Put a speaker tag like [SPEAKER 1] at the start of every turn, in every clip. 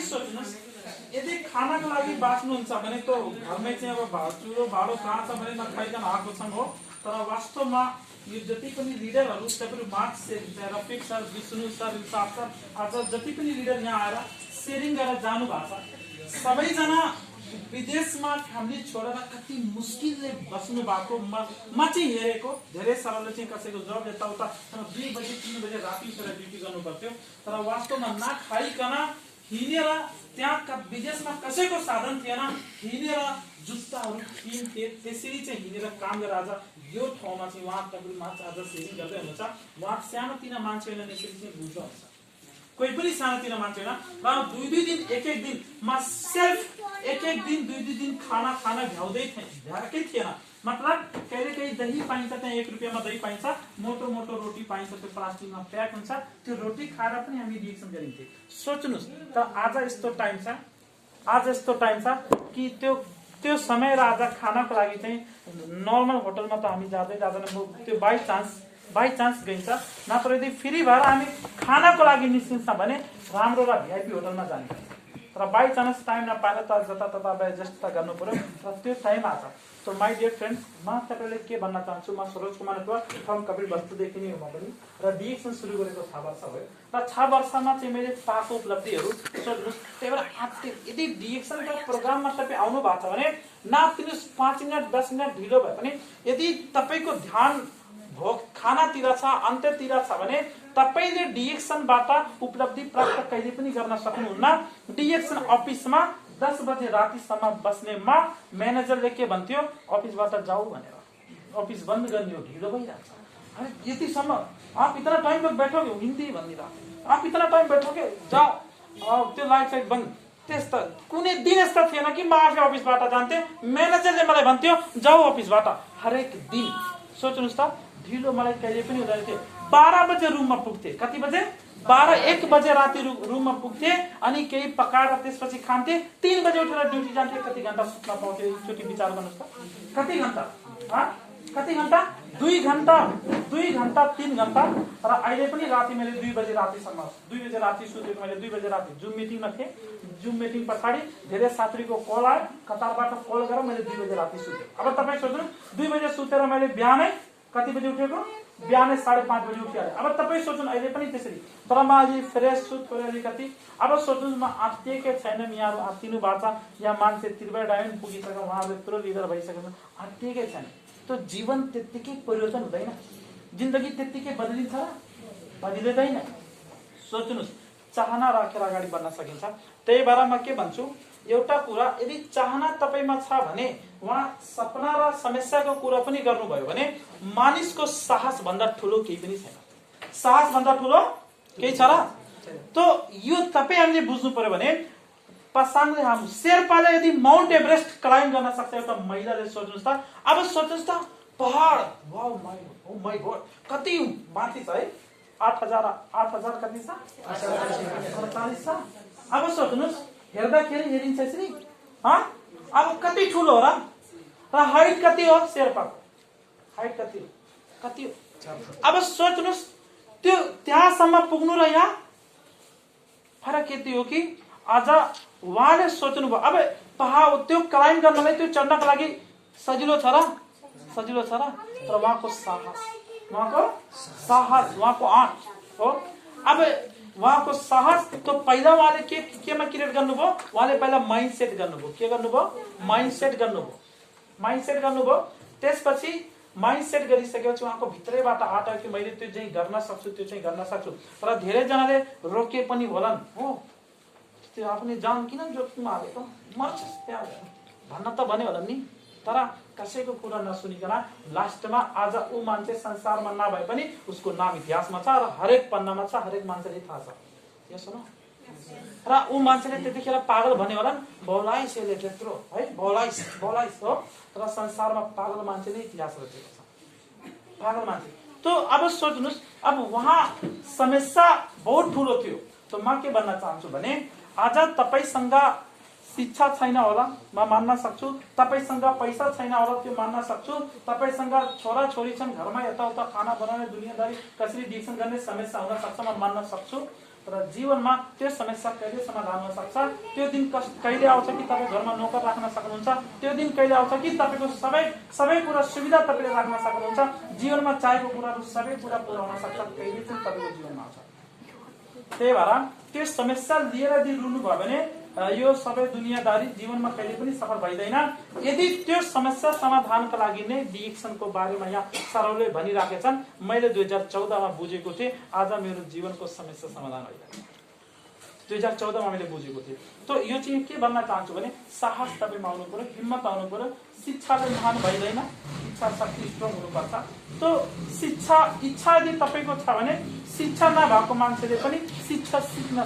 [SPEAKER 1] सोच्नुहोस् यदि खानाको लागि बाँच्नुहुन्छ भने त घरमै चाहिँ अब चुलो भाँडो कहाँ छ भने नखाइकन आएको छन् हो। तर वास्तवमा यो जति पनि लिडरहरू तपाईँहरू Marx Rafiq sir, Vishnu sir, Isaf sir, आज जति पनि लिडर यहाँ आएर सेयरिङ गरेर जानु भएको छ, सबैजना विदेशमा फ्यामिली छोडेर कति मुस्किलले बस्नु भएको म चाहिँ हेरेको। धेरै सरले चाहिँ कसैको जब यताउता 2 बजे 3 बजे राति उठेर ड्युटी गर्नु पर्थ्यो, तर वास्तवमा नखाइकन हिँडेर त्यहाँ विदेशमा कसैको साधन थिएन, हिँडेर जुत्ताहरू किन्थे, त्यसरी चाहिँ हिँडेर काम गरेर आज यो ठाउँमा चाहिँ उहाँ तपाईँमा आज सेयरिङ गर्दै हुनुहुन्छ। उहाँ सानोतिनो मान्छे होइन, यसरी चाहिँ बुझ्नुहुन्छ। कोही पनि सानोतिनो मान्छे होइन। र 2-2 दिन 1-1 दिन म सेल्फ 1-1 दिन 2-2 दिन खाना भ्याउँदै भ्याएकै थिएन। मतलब कहिले कहीँ दही पाइन्छ, त्यहाँ 1 रुपियाँमा दही पाइन्छ, मोटो मोटो रोटी पाइन्छ, त्यो प्लास्टिकमा प्याक हुन्छ, त्यो रोटी खाएर पनि हामी रिएक्सन गरिन्थे। सोच्नुहोस्, तर आज यस्तो टाइम छ कि त्यो समय र आज खानाको लागि चाहिँ नर्मल होटलमा त हामी जाँदैन, त्यो बाई चान्स गइन्छ। नत्र यदि फ्री भएर हामी खानाको लागि निस्किन्छ भने राम्रो र भिआइपी होटलमा जाने। तर बाई चान्स टाइम नपाएर त जतातता एडजस्ट त गर्नु पर्यो, र त्यो टाइम आछ। सो माई डियर फ्रेन्ड्स, म तपाईँले के भन्न चाहन्छु, म सरोज कुमार फ्रम कपिलवस्तुदेखि नै हो पनि, र डिएक्सन सुरु गरेको 6 वर्ष भयो, र 6 वर्षमा चाहिँ मैले पाएको उपलब्धिहरू सोध्नुहोस्। त्यही भएर यदि डिएक्सनको प्रोग्राममा तपाईँ आउनु भएको छ भने नतिर्नुहोस्, 5 मिनट 10 मिनट ढिलो भए पनि यदि तपाईँको ध्यान भोक खानातिर छ, अन्त्यतिर छ भने तपाईले डिएक्सनबाट उपलब्धि प्राप्त कहिले पनि गर्न सक्नुहुन्न। डिएक्सन अफिसमा 10 बजे रातिसम्म बस्ने म्यानेजरले के भन्थ्यो, अफिसबाट जाऊ भनेर, अफिस बन्द गर्ने हो, ढिलो भइरहेछ। अरे यतिसम्म आप इतना टाइम तक बैठोगे, हिन्दी भनिदिएर आप इतना टाइम बैठोगे, जाओ त्यो लाइट बन्द। त्यस्ता कुनै दिन यस्ता थिएन कि म आफै अफिसबाट जान्थे, म्यानेजरले मलाई भन्थ्यो जाऊ अफिसबाट, हरेक दिन। सोच्नुहोस् त, ढिलो मलाई कहिले पनि हुँदैन थियो। 12 बजे रुममा पुग्थे, कति बजे 12-1 बजे राति रुममा पुग्थे, अनि केही पकाएर त्यसपछि खान्थे, 3 बजे उठेर ड्युटी जान्थे। कति घण्टा सुत्न पाउँथे एकचोटि विचार गर्नुहोस् त, कति घण्टा 2 घण्टा 3 घण्टा। र अहिले पनि राति मैले 2 बजे रातिसम्म 2 बजे राति सुतेको। मैले 2 बजे राति जुम मिटिङमा थिएँ, जुम मिटिङ पछाडि धेरै साथीको कल आयो, कतारबाट कल गरेर मैले 2 बजे राति सुतेँ। अब तपाईँ सोच्नु, 2 बजे सुतेर मैले बिहानै कति बजे उठेको, बिहानै 5:30 बजे उठिहालेँ। अब तपाईँ सोच्नु अहिले पनि त्यसरी, तर म अहिले फ्रेस छु थोरै अलिकति। अब सोच्नुहोस्, म आत्तिएकै छैन, यहाँ आत्तिनु भएको छ, यहाँ मान्छे त्रिवेणी डायमन्ड पुगिसक्यो, उहाँहरू यत्रो लिडर भइसक्यो, आत्तिएकै छैन। त्यो जीवन त्यत्तिकै परिवर्तन हुँदैन, जिन्दगी त्यत्तिकै बदलिन्छ र बदलिँदैन। सोच्नुहोस्, चाहना राखेर अगाडि बढ्न सकिन्छ। त्यही भएर म के भन्छु, एउटा कुरा, यदि चाहना तपाईमा छ भने उहाँ सपना र समस्याको कुरा पनि गर्नुभयो भने मानिसको साहस भन्दा ठुलो केही पनि छैन। साहस भन्दा ठुलो केही छ र? त यो तपाई हामीले बुझ्नु पर्यो भने पासाङले हम शेर्पाले यदि माउन्ट एभरेस्ट क्लाइम्ब गर्न सक्छ एउटा महिलाले, सोच्नुस् त। अब सोच्नुस् त, पहाड, वाउ माय गॉड, कति माथि छ है, 8000 कति छ, 48 छ। अब सोच्नुस्, हेर्दाखेरि हेरिन्छ यसरी, अब कति ठुलो हो र हाइट कति हो, शेर्पा हाइट कति हो। अब सोच्नुस्, त्यो त्यहाँसम्म पुग्नु र यहाँ फरक यति हो कि आज उहाँले सोच्नु भयो, अब पहाड त्यो क्लाइम्ब गर्नलाई, त्यो चढ्नको लागि सजिलो छ र तर उहाँको साहस, उहाँको आँट हो। अब उहाँको साहस त पहिला उहाँले केमा क्रिएट गर्नुभयो, उहाँले पहिला माइन्डसेट गर्नुभयो। के गर्नुभयो? माइन्डसेट गर्नुभयो। त्यसपछि माइन्डसेट गरिसकेपछि उहाँको भित्रैबाट आँट आयो कि मैले त्यो चाहिँ गर्न सक्छु। तर धेरै जनाले रोके पनि होलान्, हो त्यो आफ्नो जान किन जोखिम हालेको, मर्छ त्यहाँ भन्न त भन्यो होला नि, तर कसैको कुरा नसुनिकन लास्टमा आज ऊ मान्छे संसारमा नभए पनि उसको नाम इतिहासमा छ र हरेक पन्नामा छ, हरेक मान्छेले थाहा छ। यसो न, र ऊ मान्छेले त्यतिखेर पागल भन्यो होला, बौलाइस यसले त्यत्रो है, बौलाइस हो, तर संसारमा पागल मान्छे नै इतिहास रचेको छ, पागल मान्छे। त अब सोच्नुस्, अब उहाँ समस्या बहुत ठुलो थियो। त म के भन्न चाहन्छु भने आज तपाईसँग शिक्षा छैन होला, म मान्न सक्छु। तपाईसँग पैसा छैन होला, त्यो मान्न सक्छु। तपाईसँग छोरा छोरी छन्, घरमा यताउता खाना बनाउने, दुनियादारी कसरी डिक्सन गर्ने समस्या हुन सक्छ, म मान्न सक्छु। तर जीवनमा त्यो समस्या कहिले समाधान हुन सक्छ, त्यो दिन कहिले आउँछ कि तपाईँ घरमा नोकर राख्न सक्नुहुन्छ, त्यो दिन कहिले आउँछ कि तपाईँको सबै कुरा सुविधा तपाईँले राख्न सक्नुहुन्छ, जीवनमा चाहेको कुराहरू सबै कुरा पूरा हुन सक्छ, कहिले चाहिँ तपाईँको जीवनमा आउँछ। त्यही भएर त्यो समस्या लिएर यदि रुनु भयो भने यो सबै दुनियादारी जीवनमा कहिले पनि सफल भइदैन। यदि त्यो समस्या समाधानका लागि नै डिएक्सनको बारेमा यहाँ सरले भनिराखेछन्, मैले 2014 मा बुझेको थिएँ, आज मेरो जीवनको समस्या समाधान भइरहेको छ। 2014 मा मैले बुझेको थिएँ। त यो चाहिँ के भन्न चाहन्छु भने साहस तपाईँमा आउनु पर्यो, हिम्मत आउनु पर्यो। शिक्षाले महान भइदैन, इच्छा शक्ति स्ट्रङ हुनुपर्छ। त इच्छा यदि तपाईँको छ भने शिक्षा नभएको मान्छेले पनि शिक्षा सिक्न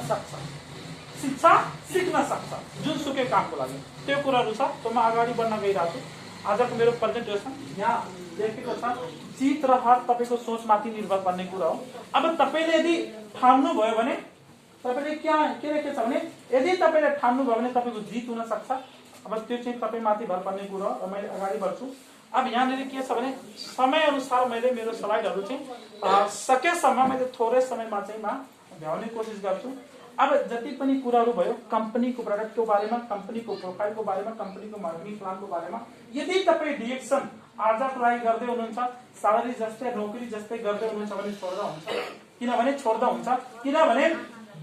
[SPEAKER 1] सक्छ जुनसुकै कामको लागि। त्यो कुराहरू छ। त म अगाडि बढ्न गइरहेको छु। आजको मेरो प्रेजेन्टेसन यहाँ लेखेको छ, चित र हात तपाईँको सोचमाथि निर्भर पर्ने कुरा हो। अब तपाईँले यदि ठान्नुभयो भने तपाईँले के लेखेको छ भने यदि तपाईँले ठान्नुभयो भने तपाईँको जित हुन सक्छ। अब त्यो चाहिँ तपाईँमाथि भर पर्ने कुरा हो र मैले अगाडि बढ्छु। अब यहाँनिर के छ भने समय अनुसार मैले मेरो स्लाइडहरू चाहिँ सकेसम्म मैले थोरै समयमा चाहिँ भ्याउने कोसिस गर्छु। अब जति पनि कुराहरू भयो कम्पनीको प्रोडक्टको बारेमा, कम्पनीको प्रोफाइलको बारेमा, कम्पनीको मार्केटिङ प्लानको बारेमा, यदि तपाईँ डिएक्सन आज ट्राई गर्दै हुनुहुन्छ, स्यालेरी जस्तै नोकरी जस्तै गर्दै हुनुहुन्छ भने छोड्दा हुन्छ। किनभने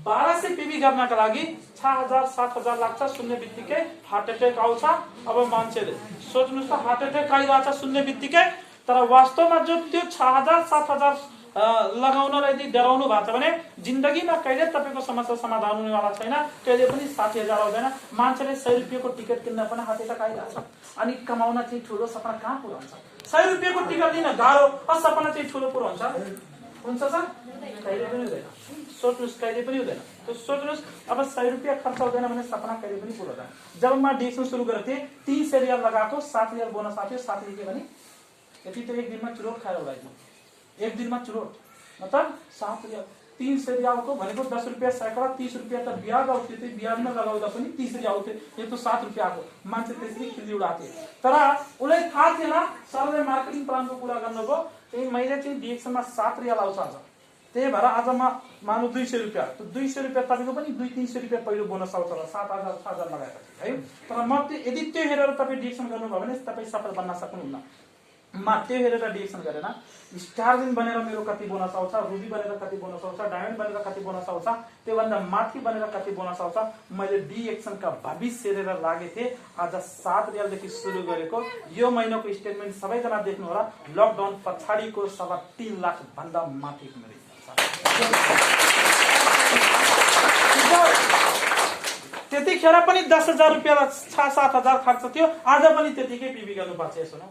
[SPEAKER 1] 1200 पीबी गर्नका लागि 6000 7000 लाग्छ। सुन्ने बित्तिकै हार्ट एटेक आउँछ। अब मान्छेले सोच्नुहोस् त हार्ट एटेक आइरहेछ सुन्ने बित्तिकै, तर वास्तवमा जो त्यो 6000 7000 लगाउनलाई यदि डराउनु भएको छ भने जिन्दगीमा कहिले तपाईँको समस्या समाधान हुनेवाला छैन, कहिले पनि 60,000 आउँदैन। मान्छेले 100 रुपियाँको टिकट किन्न पनि हात एटेक आइरहेछ। अनि कमाउन चाहिँ ठुलो सपना कहाँ पुरा हुन्छ? 100 रुपियाँको टिकट लिन गाह्रो, सपना चाहिँ ठुलो पुरा हुन्छ सर? कहिले पनि हुँदैन। सोच्नुहोस्, कहिले पनि हुँदैन। तो सोच्नुहोस्, अब 100 रुपियाँ खर्च हुँदैन भने सपना कहिले पनि पुरा हुँदैन। जब म डिएक्सन सुरु गरेको थिएँ 300 रियाल लगाएको, 7 रियाल बोनस आएको, 7 रुपियाँ भने यति त एक दिनमा चुरोट खाएर उडाइदियो। एक दिनमा चुरोट मतलब 7 रियाल। 300 रियालको भनेको 10 रुपियाँ सैकडा, 30 रुपियाँ त ब्याज आउँथ्यो। त्यो ब्याजमा लगाउँदा पनि 30 रियाल आउँथ्यो। यो त 7 रुपियाँ आएको। मान्छे त्यसरी खिल्ली उडाथे। तर उसलाई थाहा थिएन। सरले मार्केटिङ प्लानको कुरा गर्नुभयो। त्यही मैले चाहिँ डिएक्सनमा 7 रियाल आउँछ आज। त्यही भएर आज म मानु 200 रुपियाँ। त 200 रुपियाँ तपाईँको पनि 200-300 रुपियाँ पहिलो बोनस आउँछ र 7,000 6,000 लगाएपछि है। तर म यदि त्यो हेरेर तपाईँ डिएक्सन गर्नुभयो भने तपाईँ सफल बन्न सक्नुहुन्न। म त्यो हेरेर डिएक्सन गरेन। स्टारलिन बनेर मेरो कति बोनस आउँछ, रुबी बनेर कति बोनस आउँछ, डायमन्ड बनेर कति बोनस आउँछ, त्योभन्दा माथि बनेर कति बोनस आउँछ, मैले डिएक्सनका भविष्य हेरेर लागेको थिएँ। आज 7 रियालदेखि सुरु गरेको यो महिनाको स्टेटमेन्ट सबैजना देख्नु होला। लकडाउन पछाडिको 3.5 लाख भन्दा माथिको मेरो त्यतिखेर पनि 10,000 रुपियाँ 6-7,000 खर्च थियो। आज पनि त्यतिकै पीबी गर्नुपर्छ। यसो न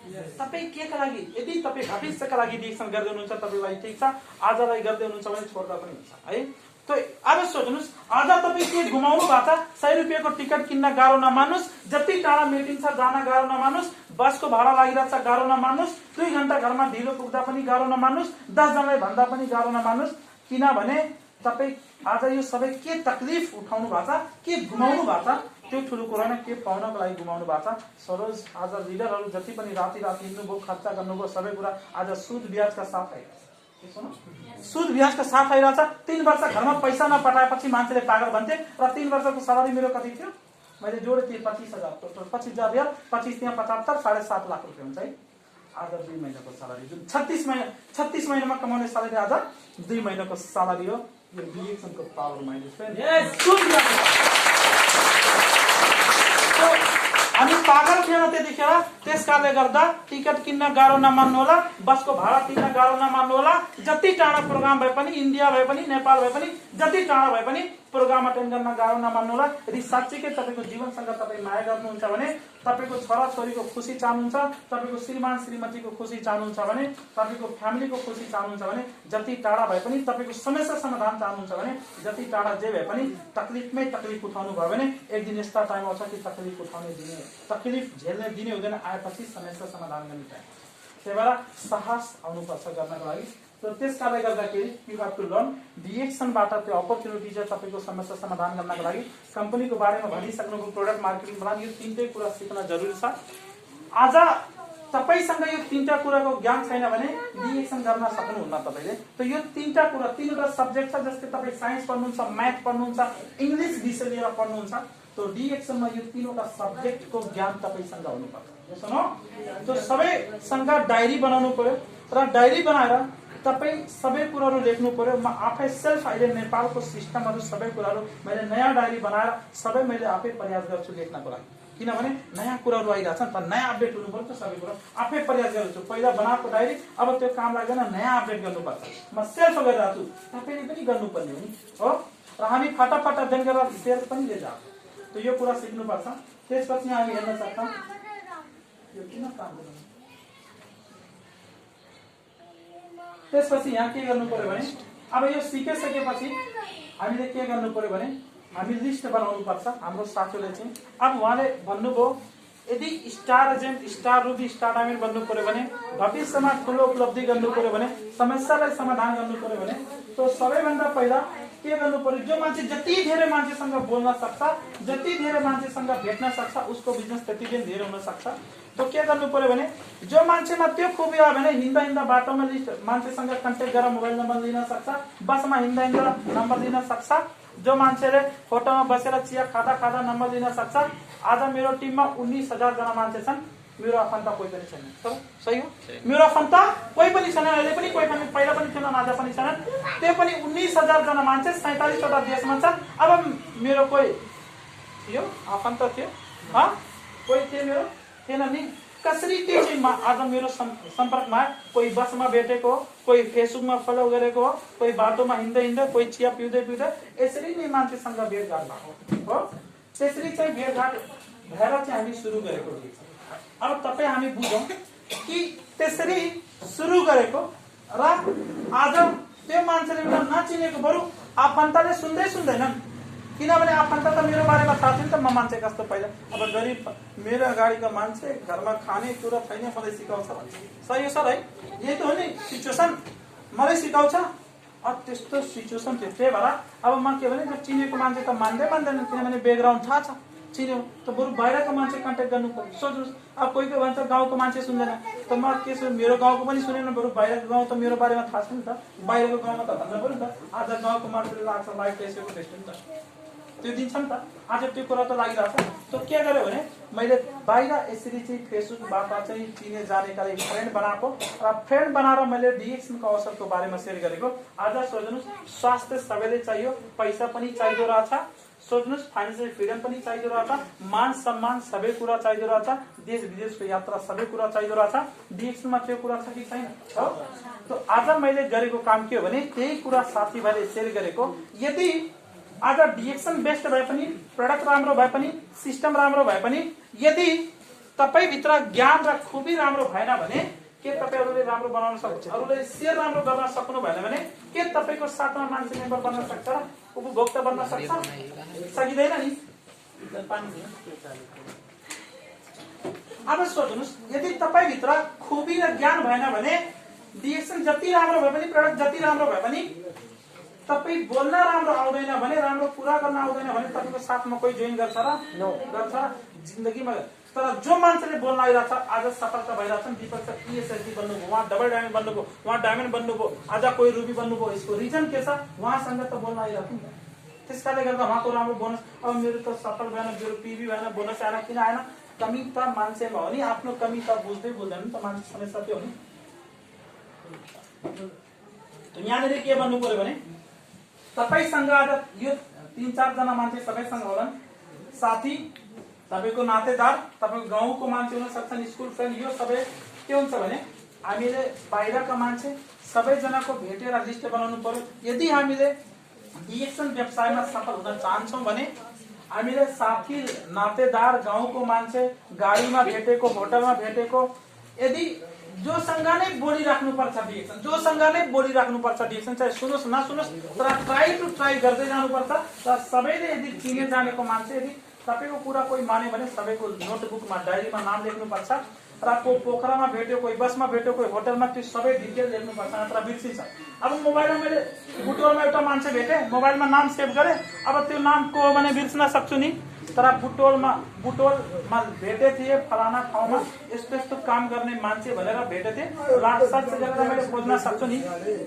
[SPEAKER 1] तपाईँ केका लागि यदि तपाईँ भविष्यका लागि डिएक्सन गर्दै हुनुहुन्छ तपाईँलाई ठिक छ, आजलाई गर्दै हुनुहुन्छ भने छोड्दा पनि हुन्छ है। त अब सोच्नुहोस्, आज तपाईँ के गुमाउनु भएको छ? 100 रुपियाँको टिकट किन्न गाह्रो नमान्नुहोस्, जति टाढा मिटिङ छ जान गाह्रो नमान्नुहोस्, बसको भाडा लागिरहेछ गाह्रो नमान्नुहोस्, 2 घण्टा घरमा ढिलो पुग्दा पनि गाह्रो नमान्नुहोस्, 10 जनालाई भन्दा पनि गाह्रो नमान्नुहोस्। किनभने तपाईँ आज यो सबै के तकलिफ उठाउनु भएको छ, के गुमाउनु भएको छ, त्यो ठुलो कुरा होइन। के पाउनको लागि गुमाउनु भएको छ? सरोज आज लिडरहरू जति पनि राति हिँड्नुभयो, खर्च गर्नुभयो, सबै कुरा आज सुद ब्याजका साथ आइरहेछ। सुद ब्याजका साथ आइरहेछ। 3 वर्ष घरमा पैसा नपठाएपछि मान्छेले पागल भन्थे। र 3 वर्षको सवारी मेरो कति थियो? मैले जोडे थिएँ 25,000। टोटल 25,000 रियाल, 25 त्यहाँ 75, 7.5 लाख रुपियाँ हुन्छ है। आज 2 महिनाको सवारी जुन 36 महिनामा कमाउने सवारी आज 2 महिनाको सवारी हो। यो डिएक्सनको पावर अनि पागल थिएन त्यतिखेर। त्यस कारणले गर्दा टिकट किन्न गाह्रो नमान्नु होला, बसको भाडा तिर्न गाह्रो नमान्नु होला। जति टाढा प्रोग्राम भए पनि, इन्डिया भए पनि, नेपाल भए पनि, जति टाढा भए पनि प्रोग्राम अटेन्ड गर्न गाह्रो नमान्नु होला। यदि साँच्चीकै तपाईँको जीवनसँग तपाईँ माया गर्नुहुन्छ भने, तपाईँको छोराछोरीको खुसी चाहनुहुन्छ, तपाईँको श्रीमान श्रीमतीको खुसी चाहनुहुन्छ भने, तपाईँको फ्यामिलीको खुसी चाहनुहुन्छ भने, जति टाढा भए पनि तपाईँको समस्या समाधान चाहनुहुन्छ भने, जति टाढा जे भए पनि तकलिफमै तकलिफ उठाउनु भयो भने एक दिन यस्ता टाइम आउँछ कि तकलिफ उठाउने दिने, तकलिफ झेल्ने दिने हुँदैन। आएपछि समस्या समाधान गर्ने टाइम। त्यही भएर साहस आउनुपर्छ गर्नको लागि। तो त्यस कारणले गर्दाखेरि यु हैव टु लर्न डिएक्सनबाट त्यो अपर्च्युनिटी चाहिँ तपाईको समस्या समाधान गर्नको लागि कम्पनीको बारेमा भनिसक्नुभयो, प्रोडक्ट मार्केटिङ प्लान, यो 3टै कुरा सिक्न जरुरी छ। आज तपाईसँग यो तीनटा कुराको ज्ञान छैन भने डिएक्सन गर्न सक्नुहुन्न तपाईले। त यो तीनटा कुरा, तीनवटा सब्जेक्ट छ, जस्तै तपाई साइन्स पढ्नुहुन्छ, म्याथ पढ्नुहुन्छ, इंग्लिश विषय लिएर पढ्नुहुन्छ, तो डिएक्सनमा यो तीनवटा सब्जेक्टको ज्ञान तपाईसँग हुनुपर्छ। सुनो, तो सबैसँग डायरी बनाउनु पर्यो र डायरी बनाएर तपाई सबै कुराहरु लेख्नु पर्यो। म आफै सेल्फ अहिले नेपालको सिस्टमहरु सबै कुराहरु मैले नयाँ डायरी बनाएर सबै मैले आफै प्रयास गर्छु लेख्नको लागि, किनभने नयाँ कुराहरु आइराछ नि त, नयाँ अपडेट हुनु पर्छ, सबै कुरा आफै प्रयास गर्छु। पहिला बनाएको डायरी अब त्यो काम लाग्दैन, नयाँ अपडेट गर्नुपर्छ। म सेल्फ गरिरहेको छु, तपाईले पनि गर्नुपर्ने हो नि, हो। र हामी फटाफट अध्ययन गरेर सेल्फ पनि लिएर त यो कुरा सिक्नुपर्छ। त्यसपछि हामी हेर्न सक्छौं यो किन काम गर्नु। त्यसपछि यहाँ के गर्नु पर्यो भने अब यो सिकिसकेपछि हामीले के गर्नु पर्यो भने हामी लिस्ट बनाउनु पर्छ। हाम्रो साथीले चाहिँ अब उहाँले भन्नुभयो यदि star agent, star ruby, star diamond बन्नु पर्यो भने, भविष्यमा ठुलो उपलब्धि गर्नु पर्यो भने, समस्यालाई समाधान गर्नु पर्यो भने, तो सबैभन्दा पहिला के गर्नु पर्यो, जो मान्छे जति धेरै मान्छेसँग बोल्न सक्छ, जति धेरै मान्छेसँग भेट्न सक्छ, उसको बिजनेस त्यति नै धेरै हुन सक्छ। तो के गर्नु पर्यो भने जो मान्छेमा त्यो खुबी हो भने हिँड्दा हिँड्दा बाटोमा लिस्ट मान्छेसँग कन्ट्याक्ट गरेर मोबाइल नम्बर लिन सक्छ, बसमा हिँड्दा हिँड्दा नम्बर लिन सक्छ, जो मान्छेले होटलमा बसेर चिया खाँदा खाँदा नम्बर लिन सक्छ। आज मेरो टिममा 19,000 जना मान्छे छन्, मेरो आफन्त कोही पनि छैन। सही हो, मेरो आफन्त कोही पनि छैन, अहिले पनि कोही पनि, पहिला पनि थिएन, आज पनि छैन। त्यो पनि 19,000 जना मान्छे 47 वटा देशमा छन्। अब मेरो कोही थियो आफन्त थियो, कोही थियो मेरो थिएन नि, कसरी त्यो चाहिँ आज मेरो सम्पर्कमा कोही बसमा भेटेको, कोही फेसबुकमा फलो गरेको हो, कोही बाटोमा हिँड्दै हिँड्दै, कोही चिया पिउँदै पिउँदै, यसरी नै मान्छेसँग भेटघाट भएको हो। त्यसरी चाहिँ भेटघाट भएर चाहिँ हामी सुरु गरेको थियौँ। अब तपाईँ हामी बुझौँ कि त्यसरी सुरु गरेको र आज त्यो मान्छेले नचिनेको, बरु आफन्तले सुन्दै सुन्दैनन्, किनभने आफन्त त मेरो बारेमा थाहा थियो नि त, म मान्छे कस्तो। पहिला अब गरिब मेरो अगाडिको मान्छे, घरमा खाने कुरा छैन, मलाई सिकाउँछ भन्छ। सही हो सर, है? यही त हो नि सिचुएसन, मलाई सिकाउँछ। अब त्यस्तो सिचुएसन थियो। त्यही भएर अब म के भने चिनेको मान्छे त मान्दैन, किनभने ब्याकग्राउन्ड थाहा छ, चिन्यो त बरु बाहिरको मान्छे कन्ट्याक्ट गर्नु पर्यो। सोच्नुहोस्, अब कोही कोही भन्छ गाउँको मान्छे सुन्दैन, त म के छु, मेरो गाउँको पनि सुनेन, बरु बाहिरको गाउँ त मेरो बारेमा थाहा छ नि त, बाहिरको गाउँमा त भन्नु पर्यो नि त। आज गाउँको मान्छेले लाग्छ लाइफ त्यसैको बेस्ट नि त, त्यो दिन छ नि त, आज त्यो कुरा त लागिरहेछ। त के गर्यो भने मैले बाहिर यसरी चाहिँ फेसबुकबाट चाहिँ चिने जानेका फ्रेन्ड बनाएको र फ्रेन्ड बनाएर मैले डिएक्सनको अवसरको बारेमा सेयर गरेको। आज सोच्नुहोस्, स्वास्थ्य सबैले चाहियो, पैसा पनि चाहिँदो रहेछ, सोच्नुहोस् फाइनेन्सियल फ्रिडम पनि चाहिँदो रहेछ, मान सम्मान सबै कुरा चाहिँदो रहेछ, देश विदेशको यात्रा सबै कुरा चाहिँदो रहेछ। डिएक्सनमा त्यो कुरा छ कि छैन? त आज मैले गरेको काम के हो भने त्यही कुरा साथीभाइले सेयर गरेको। यदि आज डिएक्सन बेस्ट भए पनि, प्रडक्ट राम्रो भए पनि, सिस्टम राम्रो भए पनि, यदि तपाईभित्र ज्ञान र खुबी राम्रो भएन भने के तपाईँ अरूले राम्रो बनाउन सक्छ, अरूले सेयर राम्रो गर्न सक्नु भएन भने के तपाईँको साथमा मान्छे मेम्बर बन्न सक्छ, उपभोक्ता बन्न सक्छ? सकिँदैन नि। अब सोच्नुहोस्, यदि तपाईँभित्र खुबी र ज्ञान भएन भने डिएक्सन जति राम्रो भए पनि, प्रडक्ट जति राम्रो भए पनि, तपाईँ बोल्न राम्रो आउँदैन भने, राम्रो कुरा गर्न आउँदैन भने तपाईँको साथमा कोही जोइन गर्छ र? गर्छ जिन्दगीमा। तर जो मान्छेले बोल्न आइरहेछ, आज सफलता भइरहेछ, दीपक सर PSSD बन्नुभयो, उहाँ डबल डायमन्ड बन्नुभयो, उहाँ डायमन्ड बन्नुभयो, आज कोही रुबी बन्नुभयो। यसको रिजन के छ? उहाँसँग त बोल्न आइरहेको नि त, त्यसकारणले गर्दा उहाँको राम्रो बोनस। अब मेरो त सफल भएन, मेरो PV भएन, बोनस आएन, किन आएन? कमी त मान्छेमा हो नि, आफ्नो कमी त बुझ्दै बुझ्दैन नि त मान्छे, समस्या त्यो हो नि। यहाँनिर के भन्नु पर्यो भने तपाईसँग आज यो 3-4 जना मान्छे सबैसँग होलान्, साथी, तपाईको नातेदार, तपाईको गाउँको मान्छे हुन सक्छन्, स्कुल फ्रेन्ड, यो सबै के हुन्छ भने हामीले बाहिरका मान्छे सबैजनाको भेटेर लिस्ट बनाउनु पर्यो। यदि हामीले डिएक्सन व्यवसायमा सफल हुन चाहन्छौँ भने हामीले साथी, नातेदार, गाउँको मान्छे, गाडीमा भेटेको, होटलमा भेटेको, यदि जोसँग नै बोलिराख्नुपर्छ डिएक्सन, जोसँग नै बोलिराख्नुपर्छ डिएक्सन, चाहे सुनोस् नसुनोस्, तर ट्राई टु ट्राई गर्दै जानुपर्छ। र सबैले यदि चिने जानेको मान्छे, यदि तपाईँको कुरा कोही माने भने सबैको नोटबुकमा, डायरीमा नाम लेख्नुपर्छ। र कोही पोखरामा भेट्यो, कोही बसमा भेट्यो, कोही होटलमा, त्यो सबै डिटेल लेख्नुपर्छ, नत्र बिर्सिन्छ। अब मोबाइलमा मैले बुटवलमा एउटा मान्छे भेटेँ, मोबाइलमा नाम सेभ गरेँ, अब त्यो नाम को हो भने बिर्सन सक्छु नि, तर बुटोलमा भेटे थिए फलाना ठाउँमा यस्तो यस्तो काम गर्ने मान्छे भनेर भेटे थिए लाटसाट गरेर मैले खोज्न सक्छु नि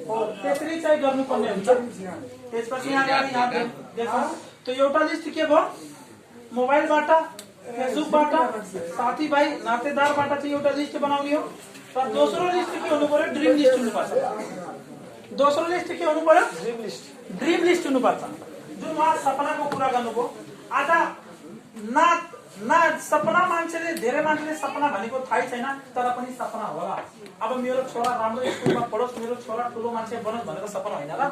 [SPEAKER 1] हो त्यसरी चाहिँ गर्नुपर्ने हुन्छ। त्यसपछि यहाँ देखौँ त्यो एउटा लिस्ट के भयो मोबाइलबाट फेसबुकबाट साथीभाइ नातेदारबाट चाहिँ एउटा लिस्ट बनाउने हो। र दोस्रो लिस्ट के हुनु पर्यो ड्रिम लिस्ट हुनुपर्छ। दोस्रो लिस्ट के हुनु पर्यो ड्रिम लिस्ट हुनुपर्छ। जुन उहाँ सपनाको कुरा गर्नुभयो आज ना सपना मान्छेले धेरै मान्छेले सपना भनेको थाहै छैन तर पनि सपना होला। अब मेरो छोरा राम्रो स्कुलमा पढोस् मेरो छोरा ठुलो मान्छे बनोस् भनेर सपना होइन र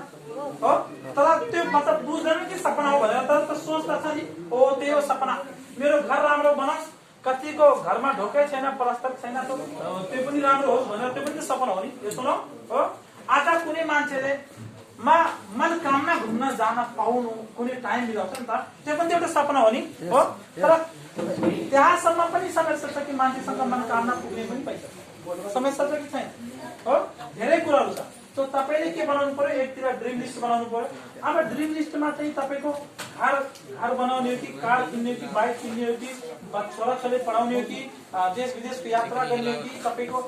[SPEAKER 1] हो तर त्यो मतलब बुझ्दैन कि सपना हो भनेर तर सोच्दछ नि ओ त्यही हो सपना। मेरो घर राम्रो बनोस् कतिको घरमा ढोकै छैन प्लास्टर छैन त्यो पनि राम्रो होस् भनेर त्यो पनि सपना हो नि। यो सुनौ हो आज कुनै मान्छेले मनोकामना घुम्न जान पाउनु कुनै टाइम मिलाउँछ नि त त्यो पनि एउटा सपना हो नि हो। तर त्यहाँसम्म पनि समस्या छ कि मान्छेसँग मनोकामना पुग्ने पनि पैसा समस्या छ कि छैन हो धेरै कुराहरू छ। तो तपाईले के बनाउनु पर्यो एकतिर ड्रिम लिस्ट बनाउनु पर्यो। अब ड्रिम लिस्टमा चाहिँ तपाईको घर बनाउने हो कि कार किन्ने हो कि बाइक किन्ने हो कि छोराछोरी पढाउने हो कि देश विदेशको यात्रा गर्ने हो कि तपाईको